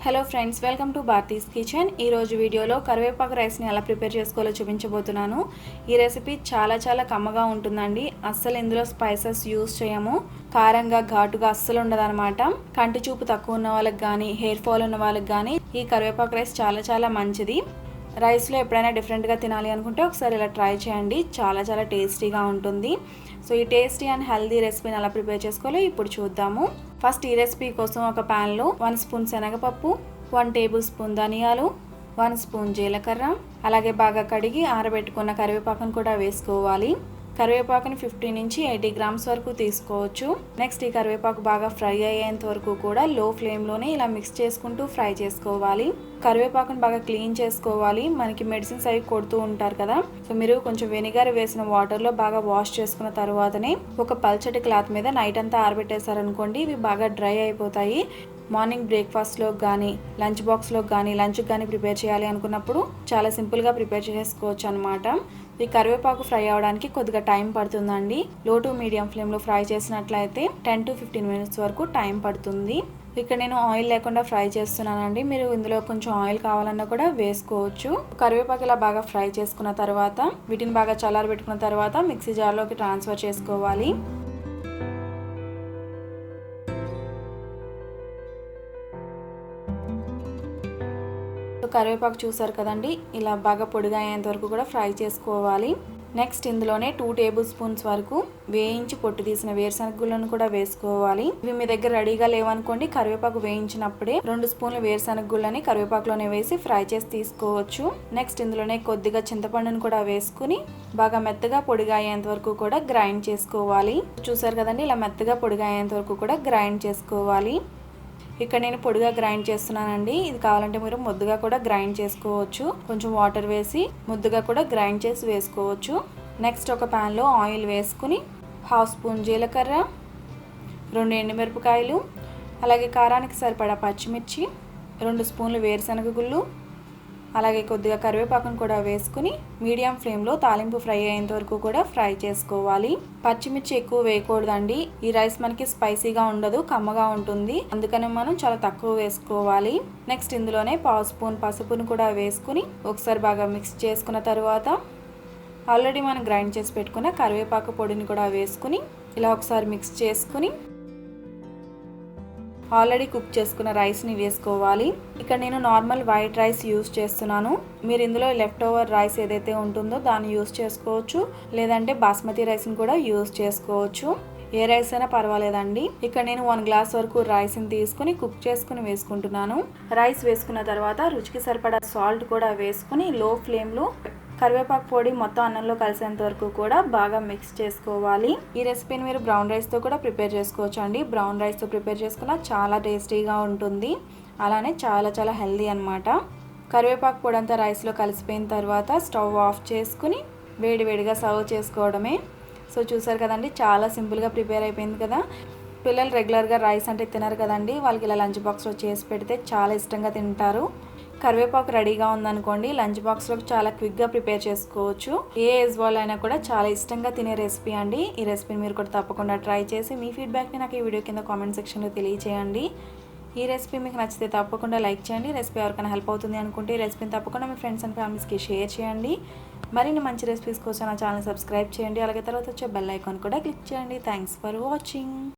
Hello friends, welcome to Bharati's kitchen. ఈరోజు వీడియోలో కరివేపాకు రైస్ని ఎలా ప్రిపేర్ చేసుకోవాలో చూపించబోతున్నాను. ఈ రెసిపీ చాలా కమ్మగా ఉంటుందండి. అస్సలు ఇందులో స్పైసెస్ యూస్ చేయము. కారంగా ఘాటుగా అస్సలు ఉండదన్నమాట. కంటి చూపు తక్కువ ఉన్న వాళ్ళకి కానీ, హెయిర్ ఫాల్ ఉన్న వాళ్ళకి కానీ ఈ కరివేపాకు రైస్ చాలా మంచిది. రైస్లో ఎప్పుడైనా డిఫరెంట్గా తినాలి అనుకుంటే ఒకసారి ఇలా ట్రై చేయండి. చాలా టేస్టీగా ఉంటుంది. సో ఈ టేస్టీ అండ్ హెల్దీ రెసిపీని ఎలా ప్రిపేర్ చేసుకోవాలో ఇప్పుడు చూద్దాము. ఫస్ట్ ఈ రెసిపీ కోసం ఒక ప్యాన్లో 1 స్పూన్ శనగపప్పు, 1 టేబుల్ స్పూన్ ధనియాలు, 1 స్పూన్ జీలకర్ర, అలాగే బాగా కడిగి ఆరబెట్టుకున్న కరివేపాకును కూడా వేసుకోవాలి. కరివేపాకుని 50 నుంచి 80 గ్రామ్స్ వరకు తీసుకోవచ్చు. నెక్స్ట్ ఈ కరివేపాకు బాగా ఫ్రై అయ్యేంత వరకు కూడా లో ఫ్లేమ్లోనే ఇలా మిక్స్ చేసుకుంటూ ఫ్రై చేసుకోవాలి. కరివేపాకుని బాగా క్లీన్ చేసుకోవాలి. మనకి మెడిసిన్స్ అవి కొడుతూ ఉంటారు కదా, సో మీరు కొంచెం వెనిగర్ వేసిన వాటర్లో బాగా వాష్ చేసుకున్న తర్వాతనే ఒక పల్చటి క్లాత్ మీద నైట్ అంతా ఆరబెట్టేశారనుకోండి, ఇవి బాగా డ్రై అయిపోతాయి. మార్నింగ్ బ్రేక్ఫాస్ట్లోకి కానీ, లంచ్ బాక్స్లోకి కానీ, లంచ్కి కానీ ప్రిపేర్ చేయాలి అనుకున్నప్పుడు చాలా సింపుల్గా ప్రిపేర్ చేసుకోవచ్చు అనమాట. ఈ కరివేపాకు ఫ్రై అవ్వడానికి కొద్దిగా టైం పడుతుందండి. లో టు మీడియం ఫ్లేమ్లో ఫ్రై చేసినట్లయితే 10 to 15 మినిట్స్ వరకు టైం పడుతుంది. ఇక్కడ నేను ఆయిల్ లేకుండా ఫ్రై చేస్తున్నానండి. మీరు ఇందులో కొంచెం ఆయిల్ కావాలన్నా కూడా వేసుకోవచ్చు. కరివేపాకు ఇలా బాగా ఫ్రై చేసుకున్న తర్వాత వీటిని బాగా చల్లారబెట్టుకున్న తర్వాత మిక్సీ జార్లోకి ట్రాన్స్ఫర్ చేసుకోవాలి. కరివేపాకు చూసారు కదండి, ఇలా బాగా పొడిగా అయ్యేంత వరకు కూడా ఫ్రై చేసుకోవాలి. నెక్స్ట్ ఇందులోనే 2 టేబుల్ స్పూన్స్ వరకు వేయించి పొట్టు తీసిన వేరుశనగ గుళ్ళను కూడా వేసుకోవాలి. ఇవి మీ దగ్గర రెడీగా లేవనుకోండి, కరివేపాకు వేయించినప్పుడే 2 స్పూన్ల వేరుశనగ గుళ్ళని కరివేపాకులోనే వేసి ఫ్రై చేసి తీసుకోవచ్చు. నెక్స్ట్ ఇందులోనే కొద్దిగా చింతపండును కూడా వేసుకుని బాగా మెత్తగా పొడిగా అయ్యేంత వరకు కూడా గ్రైండ్ చేసుకోవాలి. చూసారు కదండి, ఇలా మెత్తగా పొడిగా అయ్యేంత వరకు కూడా గ్రైండ్ చేసుకోవాలి. ఇక్కడ నేను పొడిగా గ్రైండ్ చేస్తున్నానండి. ఇది కావాలంటే మీరు ముద్దగా కూడా గ్రైండ్ చేసుకోవచ్చు. కొంచెం వాటర్ వేసి ముద్దగా కూడా గ్రైండ్ చేసి వేసుకోవచ్చు. నెక్స్ట్ ఒక ప్యాన్లో ఆయిల్ వేసుకుని 1/2 స్పూన్ జీలకర్ర, 2 ఎండుమిరపకాయలు, అలాగే కారానికి సరిపడా పచ్చిమిర్చి, 2 స్పూన్లు వేరుశనగ గుళ్ళు, అలాగే కొద్దిగా కరివేపాకును కూడా వేసుకుని మీడియం ఫ్లేమ్లో తాలింపు ఫ్రై అయ్యేంత వరకు కూడా ఫ్రై చేసుకోవాలి. పచ్చిమిర్చి ఎక్కువ వేయకూడదండి. ఈ రైస్ మనకి స్పైసీగా ఉండదు, కమ్మగా ఉంటుంది. అందుకని మనం చాలా తక్కువ వేసుకోవాలి. నెక్స్ట్ ఇందులోనే 1/2 స్పూన్ పసుపును కూడా వేసుకుని ఒకసారి బాగా మిక్స్ చేసుకున్న తర్వాత ఆల్రెడీ మనం గ్రైండ్ చేసి పెట్టుకున్న కరివేపాకు పొడిని కూడా వేసుకుని ఇలా ఒకసారి మిక్స్ చేసుకుని ఆల్రెడీ కుక్ చేసుకున్న రైస్ని వేసుకోవాలి. ఇక్కడ నేను నార్మల్ వైట్ రైస్ యూస్ చేస్తున్నాను. మీరు ఇందులో లెఫ్ట్ ఓవర్ రైస్ ఏదైతే ఉంటుందో దాన్ని యూస్ చేసుకోవచ్చు, లేదంటే బాస్మతి రైస్ని కూడా యూస్ చేసుకోవచ్చు. ఏ రైస్ అయినా పర్వాలేదండి. ఇక్కడ నేను 1 గ్లాస్ వరకు రైస్ని తీసుకుని కుక్ చేసుకుని వేసుకుంటున్నాను. రైస్ వేసుకున్న తర్వాత రుచికి సరిపడా సాల్ట్ కూడా వేసుకుని లో ఫ్లేమ్లో కరివేపాకు పొడి మొత్తం అన్నంలో కలిసేంత వరకు కూడా బాగా మిక్స్ చేసుకోవాలి. ఈ రెసిపీని మీరు బ్రౌన్ రైస్తో కూడా ప్రిపేర్ చేసుకోవచ్చు అండి. బ్రౌన్ రైస్తో ప్రిపేర్ చేసుకున్న చాలా టేస్టీగా ఉంటుంది. అలానే చాలా హెల్దీ అనమాట. కరివేపాకు పొడి అంతా రైస్లో కలిసిపోయిన తర్వాత స్టవ్ ఆఫ్ చేసుకుని వేడిగా సర్వ్ చేసుకోవడమే. సో చూసారు కదండి, చాలా సింపుల్గా ప్రిపేర్ అయిపోయింది కదా. పిల్లలు రెగ్యులర్గా రైస్ అంటే తినరు కదండి, వాళ్ళకి ఇలా లంచ్ బాక్స్లో చేసి పెడితే చాలా ఇష్టంగా తింటారు. కరివేపాకు రెడీగా ఉందనుకోండి, లంచ్ బాక్స్లో చాలా క్విక్గా ప్రిపేర్ చేసుకోవచ్చు. ఏ ఏజ్ వాళ్ళు అయినా కూడా చాలా ఇష్టంగా తినే రెసిపీ అండి. ఈ రెసిపీని మీరు కూడా తప్పకుండా ట్రై చేసి మీ ఫీడ్బ్యాక్ని నాకు ఈ వీడియో కింద కామెంట్ సెక్షన్లో తెలియజేయండి. ఈ రెసిపీ మీకు నచ్చితే తప్పకుండా లైక్ చేయండి. రెసిపీ ఎవరికైనా హెల్ప్ అవుతుంది అనుకుంటే ఈ రెసిపీని తప్పకుండా మీ ఫ్రెండ్స్ అండ్ ఫ్యామిలీస్కి షేర్ చేయండి. మరిన్ని మంచి రెసిపీస్ కోసం నా ఛానల్ సబ్స్క్రైబ్ చేయండి. అలాగే తర్వాత వచ్చే బెల్ ఐకాన్ కూడా క్లిక్ చేయండి. Thanks for watching.